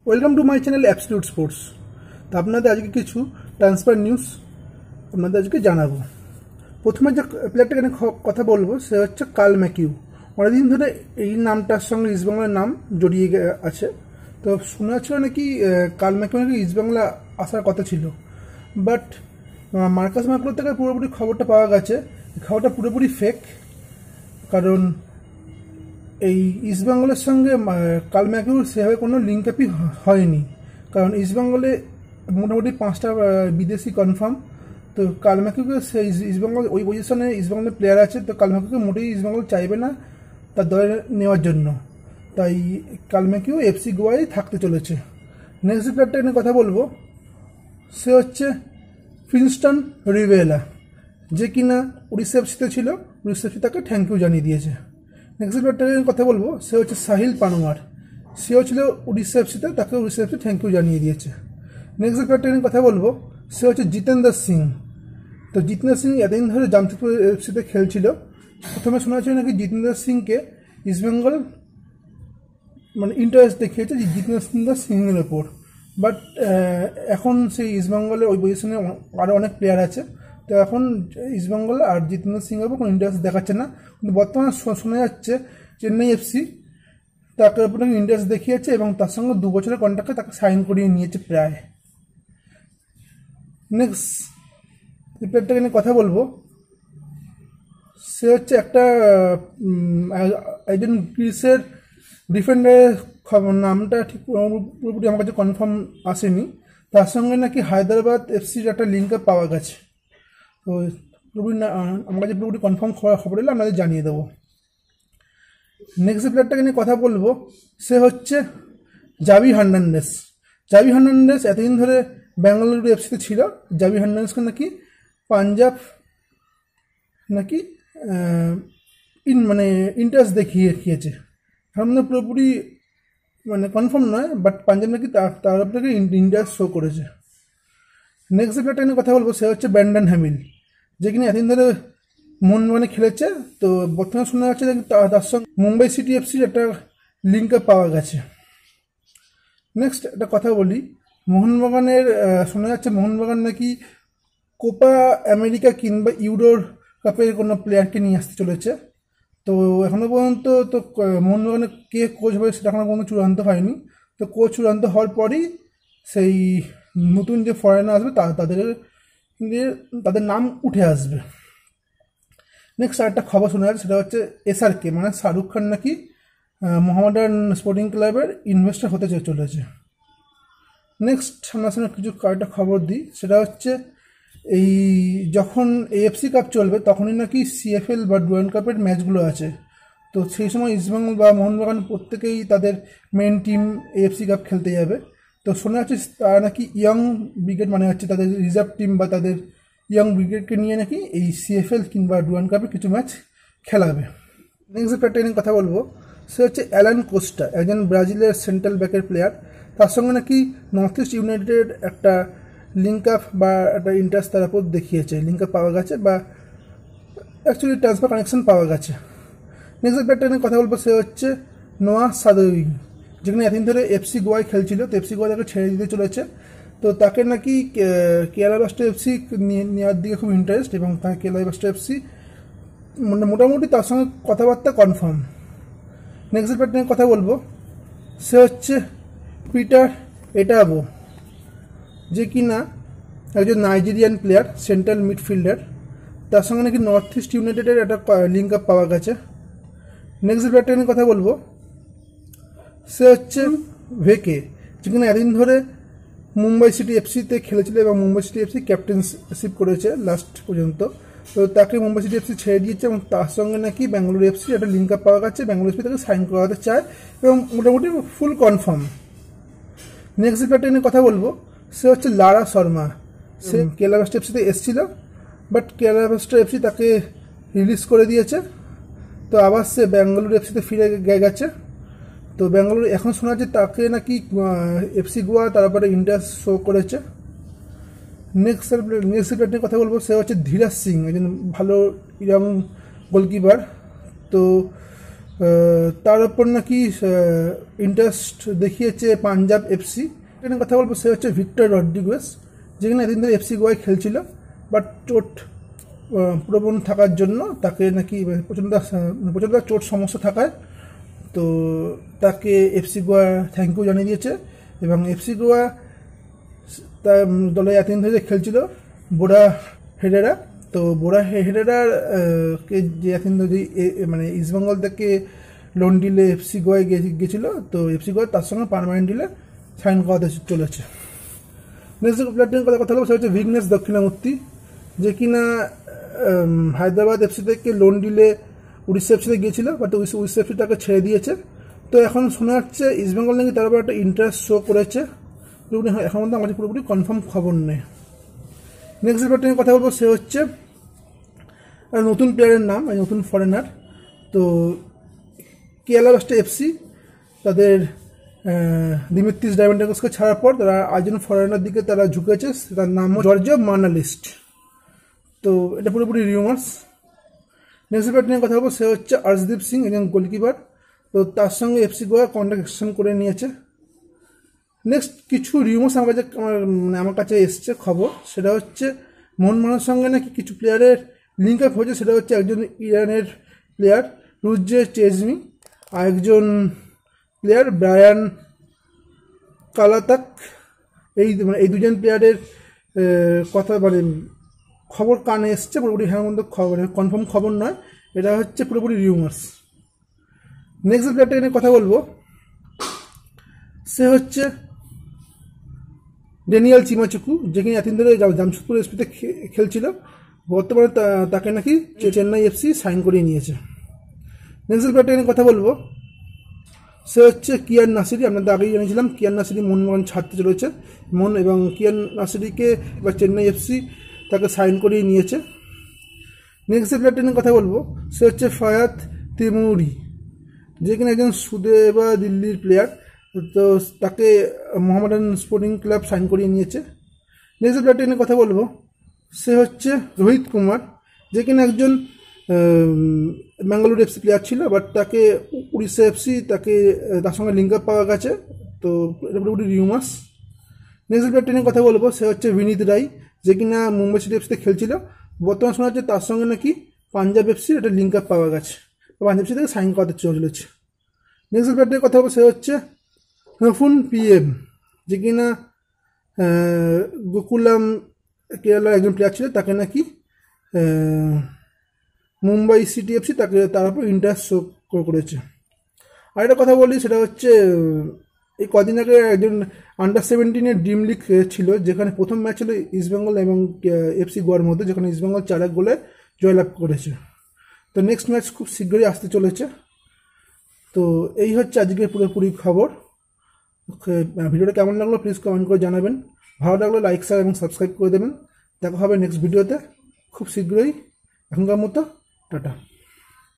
Welcome to my channel absolute sports. তো আপনাদের আজকে কিছু ট্রান্সফার নিউজ আপনাদের আজকে জানাবো। প্রথমে যে প্লেয়ারটাকে নিয়ে কথা বলবো সে হচ্ছে কার্ল ম্যাকিউ। অনেকদিন ধরে এই নামটার সঙ্গে ইস্টবেঙ্গলের নাম জড়িয়ে আছে। তো শোনা যাচ্ছিল নাকি কার্ল ম্যাকিউ নাকি ইস্টবেঙ্গলে আসার কথা ছিল, বাট মার্কাস ম্যাকলো থেকে পুরোপুরি খবরটা পাওয়া গেছে। খবরটা পুরোপুরি ফেক, কারণ এই ইস্টবেঙ্গলের সঙ্গে কার্ল ম্যাকিউর সেভাবে কোনো লিঙ্ক আপই হয়নি। কারণ ইস্টবেঙ্গলে মোটামুটি 5টা বিদেশি কনফার্ম। তো কার্ল ম্যাকিউকে সেই ইস্টবেঙ্গল ওই পজিশনে ইস্টবেঙ্গলের প্লেয়ার আছে, তো কার্ল ম্যাকিউকে মোটেই ইস্টবেঙ্গল চাইবে না তার দলে নেওয়ার জন্য। তাই কার্ল ম্যাকিউ এফসি গোয়ায় থাকতে চলেছে। নেক্সট প্লেয়ারটা নিয়ে কথা বলবো সে হচ্ছে ফিনস্টন রিভেলা, যে কিনা উড়িষ্যা এফসিতে ছিল। উড়িষ্যা এফসি তাকে থ্যাংক ইউ জানিয়ে দিয়েছে। নেক্সট প্লেয়ারটা নিয়ে কথা বলবো সে হচ্ছে সাহিল পানোয়ার। সেও ছিল উড়িষ্যা এফসিতে, তাকে উড়িষ্যা এফসি থ্যাংক ইউ জানিয়ে দিয়েছে। নেক্সট প্লেয়ারটা নিয়ে কথা বলবো সে হচ্ছে জিতেন্দ্র সিং। তো জিতেন্দ্র সিং এতদিন ধরে জামশেদপুর এফসিতে খেলছিল। প্রথমে শোনা ছিল নাকি জিতেন্দ্র সিংকে ইস্টবেঙ্গল ইন্টারেস্ট দেখিয়েছে জিতেন্দ্র সিংয়ের ওপর, বাট এখন সেই ইস্টবেঙ্গলের ওই পজিশনে আরও অনেক প্লেয়ার আছে। তো এখন ইস্টবেঙ্গল আর জিতেন্দ্র সিংয়ের ওপর কোনো ইন্টারেস্ট দেখাচ্ছে না। কিন্তু বর্তমানে শোনা যাচ্ছে চেন্নাই এফসি তাকে ওপর ইন্টারেস্ট দেখিয়েছে এবং তার সঙ্গে 2 বছরের কন্ট্রাক্টে তাকে সাইন করিয়ে নিয়েছে প্রায়। নেক্সট যে প্লেয়ারটাকে নিয়ে কথা বলবো সে হচ্ছে একজন গ্রিসের ডিফেন্ডারের নামটা ঠিক পুরোপুরি আমার কাছে কনফার্ম আসেনি। তার সঙ্গে নাকি হায়দ্রাবাদ এফসির একটা লিঙ্ক আপ পাওয়া গেছে। তো পুরোপুরি আমার কাছে পুরোপুরি কনফার্ম খবর এলে আপনাদের জানিয়ে দেবো। নেক্সট প্লেয়ারটাকে নিয়ে কথা বলবো সে হচ্ছে জাভি হার্নান্ডেজ। জাভি হার্নান্ডেজ এতদিন ধরে বেঙ্গালুরু এফসিতে ছিল। জাভি হার্নান্ডেজকে নাকি পাঞ্জাব নাকি ইন্টারেস্ট দেখিয়েছে। তার মধ্যে পুরোপুরি কনফার্ম নয়, বাট পাঞ্জাব নাকি তার থেকে ইন্টারেস্ট শো করেছে। নেক্সট প্লেয়ারটা নিয়ে কথা বলবো সে হচ্ছে ব্র্যান্ডন হ্যামিল, যে কিনা এতদিন ধরে মোহনবাগানে খেলেছে। তো বর্তমানে শোনা যাচ্ছে তার সঙ্গে মুম্বাই সিটি এফসির একটা লিঙ্ক আপ পাওয়া গেছে। নেক্সট একটা কথা বলি, মোহনবাগানের শোনা যাচ্ছে মোহনবাগান নাকি কোপা আমেরিকা কিংবা ইউরোর কাপের কোনো প্লেয়ারকে নিয়ে আসতে চলেছে। তো এখনও পর্যন্ত তো মোহনবাগানে কে কোচ হবে সেটা এখনও পর্যন্ত চূড়ান্ত হয়নি। তো কোচ চূড়ান্ত হওয়ার পরই সেই নতুন যে ফরেনার আসবে তাদের নাম উঠে আসবে। নেক্সট আরেকটা খবর শোনা যাচ্ছে সেটা হচ্ছে SRK শাহরুখ খান নাকি মোহামেডান স্পোর্টিং ক্লাবের ইনভেস্টর হতে চলেছে। নেক্সট সামনে কিছু কয়েকটা খবর দিই, সেটা হচ্ছে এই যখন AFC কাপ চলবে তখনই নাকি CFL বা ডুরান্ড কাপের ম্যাচগুলো আছে। তো সেই সময় ইস্টবেঙ্গল বা মোহনবাগান প্রত্যেকেই তাদের মেন টিম AFC কাপ খেলতে যাবে। তো শোনা যাচ্ছে তারা নাকি ইয়ং ব্রিগেড হচ্ছে তাদের রিজার্ভ টিম বা তাদের ইয়ং ব্রিগেডকে নিয়ে নাকি এই CFL কিংবা ডুরান্ড কাপে কিছু ম্যাচ খেলাবে। নেক্সট প্লেয়ারটা নিয়ে কথা বলবো সে হচ্ছে অ্যালান কোস্টা, একজন ব্রাজিলের সেন্ট্রাল ব্যাকের প্লেয়ার। তার সঙ্গে নাকি নর্থ ইস্ট ইউনাইটেড একটা লিঙ্ক আপ বা একটা ইন্টারেস্ট তার উপর দেখিয়েছে, লিঙ্ক আপ পাওয়া গেছে বা অ্যাকচুয়ালি ট্রান্সফার কানেকশন পাওয়া গেছে। নেক্সট প্লেয়ারটা নিয়ে কথা বলবো সে হচ্ছে নোয়া সাদোয়িং, যেখানে এতদিন ধরে এফসি গোয়ায় খেলছিল। তো এফসি গোয়া তাকে ছেড়ে দিতে চলেছে। তো তাকে নাকি কেরালা ব্লাস্টার এফসি নেওয়ার দিকে খুব ইন্টারেস্ট এবং তাকে কেরালা ব্লাস্টার এফসি মোটামুটি তার সঙ্গে কথাবার্তা কনফার্ম। নেক্সট প্লেয়ারটা নিয়ে কথা বলবো সে হচ্ছে পিটার এটাবো, যে কিনা একজন নাইজেরিয়ান প্লেয়ার সেন্ট্রাল মিডফিল্ডার। তার সঙ্গে নাকি নর্থ ইস্ট ইউনাইটেডের একটা লিঙ্ক আপ পাওয়া গেছে। নেক্সট প্লেয়ারটা নিয়ে কথা বলবো সে হচ্ছে ভেকে, যে কিনা এতদিন ধরে মুম্বাই সিটি এফসিতে খেলেছিল এবং মুম্বাই সিটি এফসি ক্যাপ্টেনশিপ করেছে লাস্ট পর্যন্ত। তো তাকে মুম্বাই সিটি এফসি ছেড়ে দিয়েছে এবং তার সঙ্গে নাকি বেঙ্গালুরু এফসি একটা লিঙ্ক আপ পাওয়া গেছে। বেঙ্গালুরু এফসি তাকে সাইন করাতে চায় এবং মোটামুটি ফুল কনফার্ম। নেক্সট প্লেয়ারটা নিয়ে কথা বলবো সে হচ্ছে লারা শর্মা। সে কেরালা ব্লাস্টার এফসিতে এসেছিল, বাট কেরালা ব্লাস্টার এফসি তাকে রিলিজ করে দিয়েছে। তো আবার সে বেঙ্গালুরু এফসিতে ফিরে গেছে। তো বেঙ্গালুরু এখন শোনা যাচ্ছে তাকে নাকি এফসি গোয়া তারপরে ইন্টারেস্ট শো করেছে। নেক্সট প্লেয়ার নিয়ে কথা বলবো সে হচ্ছে ধীরাজ সিং, একজন ভালো ইয়ং গোলকিপার। তো তার উপর নাকি ইন্টারেস্ট দেখিয়েছে পাঞ্জাব এফসি। এখানে কথা বলবো সে হচ্ছে ভিক্টর রড্রিগেজ, যেখানে এদিন ধরে এফসি গোয়ায় খেলছিল, বাট চোট প্রবণ থাকার জন্য তাকে নাকি প্রচণ্ড চোট সমস্যা থাকায় তো তাকে এফসি গোয়া থ্যাংক ইউ জানিয়ে দিয়েছে। এবং এফসি গোয়া তার দলে এতদিন ধরে খেলছিল বোরা হেডেরা, তো বোরা হেডেরার কে যে এতদিন ধরে মানে ইস্টবেঙ্গল থেকে লোন ডিলে এফসি গোয়ায় গেছিলো, তো এফসি গোয়া তার সঙ্গে পারমানেন্ট ডিলে সাইন করাতে চলেছে। নেক্সট প্লেয়ারটির কথা বলবো সে হচ্ছে ভিঘ্নেশ দক্ষিণামূর্তি, যে কিনা হায়দ্রাবাদ এফসি থেকে লোন ডিলে উড়িষ্যা এফসিতে গিয়েছিল, বাট উড়িষ্যা এফসি তাকে ছেড়ে দিয়েছে। তো এখন শোনা যাচ্ছে ইস্টবেঙ্গল নাকি তার উপর একটা ইন্টারেস্ট শো করেছে, পুরোপুরি এখন মধ্যে আমাদের পুরোপুরি কনফার্ম খবর নেই। নেক্সট প্লেয়ারটির কথা বলবো সে হচ্ছে নতুন প্লেয়ারের নাম, নতুন ফরেনার। তো কেরালা ব্লাস্টার এফসি তাদের দিমিত্রিস ডায়মন্ডাকসকে ছাড়ার পর তারা আরেকজন ফরেনার দিকে তারা ঝুঁকেছে, তার নাম জর্জিও মার্নালিস্ট। তো এটা পুরোপুরি রিউমার্স। নেক্সট প্লেয়ার নিয়ে কথা বলবো সে হচ্ছে আর্শদীপ সিং, একজন গোলকিপার। তো তার সঙ্গে এফসি গোয়া কন্ট্রাক্ট এক্সটেনশন করে নিয়েছে। নেক্সট কিছু রিউমার্স আমার কাছে এসছে খবর, সেটা হচ্ছে মোহনবাগানের সঙ্গে নাকি কিছু প্লেয়ারের লিঙ্ক আপ হয়েছে। সেটা হচ্ছে একজন ইরানের প্লেয়ার রুজে চেজমি, আর একজন প্লেয়ার ব্রায়ান কালাতাক। এই দুজন প্লেয়ারের কথা খবর কানে এসছে, পুরোপুরি হ্যাঁ মধ্যে খবর কনফার্ম খবর নয়, এটা হচ্ছে পুরোপুরি রিউমার্স। নেক্সট প্লেয়ারটা নিয়ে কথা বলবো সে হচ্ছে ড্যানিয়েল চিমাচুকু, যেখানে এতদিন ধরে জামশেদপুর এসপিতে খেলছিল, বর্তমানে তাকে নাকি চেন্নাই এফসি সাইন করিয়ে নিয়েছে। নেক্সট প্লেয়ারটা নিয়ে কথা বলবো সে হচ্ছে কিয়ান নাসিরি। আপনাদের আগেই জানিয়েছিলাম কিয়ান নাসিরি মোহনবাগান ছাড়তে চলেছে, এবং কিয়ান নাসিরিকে বা চেন্নাই এফসি তাকে সাইন করিয়ে নিয়েছে। নেক্সট প্লেয়ারটা নিয়ে কথা বলবো সে হচ্ছে ফায়াত তেমুরি, যে কিনা একজন সুদেবা দিল্লির প্লেয়ার। তো তাকে মোহামেডান স্পোর্টিং ক্লাব সাইন করিয়ে নিয়েছে। নেক্সট প্লেয়ারটা নিয়ে কথা বলবো সে হচ্ছে রোহিত কুমার, যে কিনা একজন ব্যাঙ্গালোর এফসি প্লেয়ার ছিল, বাট তাকে উড়িষ্যা এফসি তার সঙ্গে লিঙ্ক আপ পাওয়া গেছে। তো এটা পুরোপুরি রিউমার্স। নেক্সট প্লেয়ারটা নিয়ে কথা বলবো সে হচ্ছে বিনীত রায়, যে কিনা মুম্বাই সিটি এফসিতে খেলছিল, বর্তমানে শোনা যাচ্ছে তার সঙ্গে নাকি পাঞ্জাব এফসির একটা লিঙ্ক আপ পাওয়া গেছে, পাঞ্জাব এফসি থেকে সাইন করাতে চলেছে। নেক্সট প্লেয়ারটির কথা বলবো সে হচ্ছে রফুন পিএম, যে কিনা গোকুলাম কেরালার একজন প্লেয়ার ছিল, তাকে নাকি মুম্বাই সিটি এফসি তার উপর ইন্টারেস্ট শো করেছে। আর একটা কথা বলি, সেটা হচ্ছে এই কদিন আগে একজন আন্ডার-17 ড্রিম লিগ ছিল, যেখানে প্রথম ম্যাচ ছিল ইস্টবেঙ্গল এবং এফসি গোয়ার মধ্যে, যেখানে ইস্টবেঙ্গল 4 গোলে জয়লাভ করেছে। তো নেক্সট ম্যাচ খুব শীঘ্রই আসতে চলেছে। তো এই হচ্ছে আজকের পুরোপুরি খবর। ভিডিওটা কেমন লাগলো প্লিজ কমেন্ট করে জানাবেন। ভালো লাগলে লাইক শেয়ার এবং সাবস্ক্রাইব করে দেবেন। দেখা হবে নেক্সট ভিডিওতে খুব শীঘ্রই। এখনকার মতো টাটা।